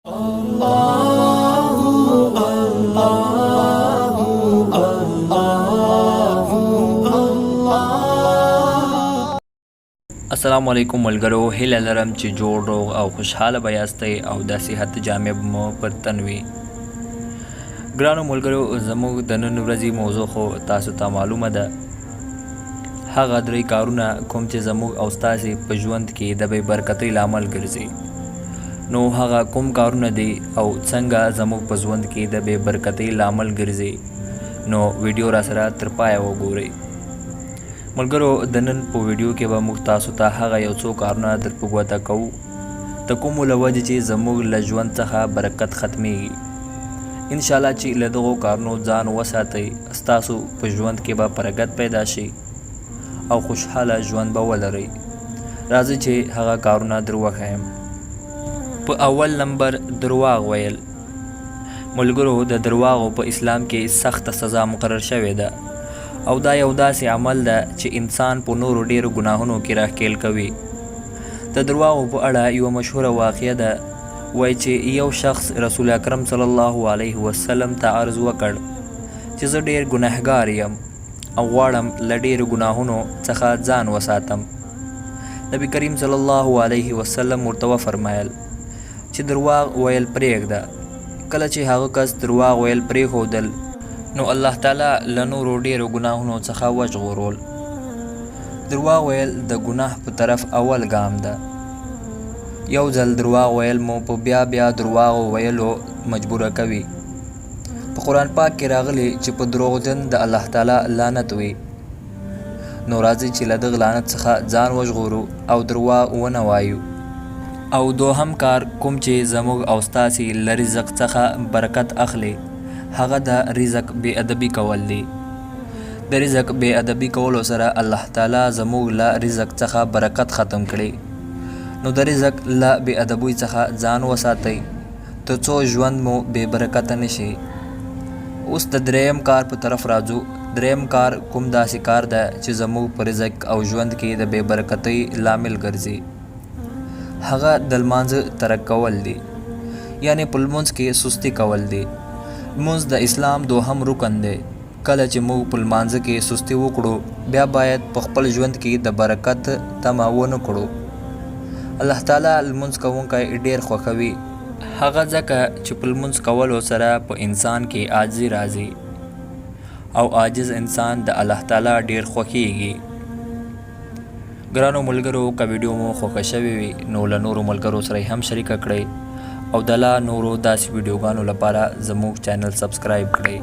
السلام علیکم ملګرو، هیله لرم چې جوړ روغ او خوشحاله به یاستئ او د صحت جامې مو پر تن وي. ګرانو ملګرو، زموږ د نن ورځې موضوع خو تاسو ته معلومه ده. هغه درې کارونه کوم چې زموږ او ستاسې په ژوند کې د بې برکتۍ لامل ګرځي. نو هغه کوم کارونه دي او څنګه زموږ په ژوند کې د بې برکتۍ لامل ګرځي، نو ویډیو را سره تر پایه وګورئ. ملګرو، د نن په ویډیو کې به موږ تاسو ته هغه یو څو کارونه در په ګوته کوو د کومو له وجې چې زموږ له ژوند څخه برکت ختمیږي. انشاءالله چې له دغو کارونو ځان وساتئ، ستاسو په ژوند کې به برکت پیدا شي او خوشحاله ژوند به ولرئ. راځئ چې هغه کارونه در وښیم. په اول نمبر درواغ ویل. ملګرو، د درواغو په اسلام کې سخته سزا مقرر شوې ده او دا یو داسې عمل ده چې انسان په نورو ډیرو ګناهونو کې راښکیل کوي. د درواغو په اړه یوه مشهوره واقعه ده. وایي چې یو شخص رسول اکرم صلی الله علیه وسلم ته عرض وکړ چې زه ډیر ګناهګار یم او غواړم له ډیرو ګناهونو څخه ځان وساتم. نبی کریم صلی الله علیه وسلم ورته وفرمایل چې درواغ ویل پرېږده. کله چې هغه کس درواغ ویل پرېښودل، نو الله تعالی له نورو ډیرو ګناهونو څخه وژغورل. درواغ ویل د ګناه په طرف اول ګام ده. یو ځل درواغ ویل مو په بیا بیا درواغ ویلو مجبوره کوي. په قرآن پاک کې راغلی چې په دروغجن د الله تعالی لعنت وي. نو راځئ چې له دغه لعنت څخه ځان وژغورو او درواغ ونه وایو. او دوهم کار کوم چې زموږ او ستاسې له رزق څخه برکت اخلي، هغه د رزق بې ادبي کول دی. د رزق بې ادبي کولو سره الله تعالی زموږ له رزق څخه برکت ختم کړي. نو د رزق له بې ادبۍ څخه ځان وساتئ تر څو ژوند مو بې برکته نشي. اوس د دریم کار په طرف راځو. دریم کار کوم داسې کار ده چې زموږ په رزق او ژوند کې د بې برکتۍ لامل ګرځي، هغه د لمانځه ترک کول دی، یعنی په لمونځ کې سستی کول دی. لمونځ د اسلام دوهم رکن دی. کله چې موږ په لمانځه کې سستی وکړو، بیا باید په خپل ژوند کې د برکت تمه ونه کړو. الله تعالی لمونځ کوونکی ډیر خوښوي، هغه ځکه چې په لمونځ کولو سره په انسان کې عاجزي راځي او عاجز انسان د الله تعالی ډیر خوښیږي. ګرانو ملګرو، که ویډیو مو خوښه شوې وي نو له نورو ملګرو سره هم شریکه کړئ او د لا نورو داسې ویډیوګانو لپاره زموږ چینل سبسکرایب کړئ.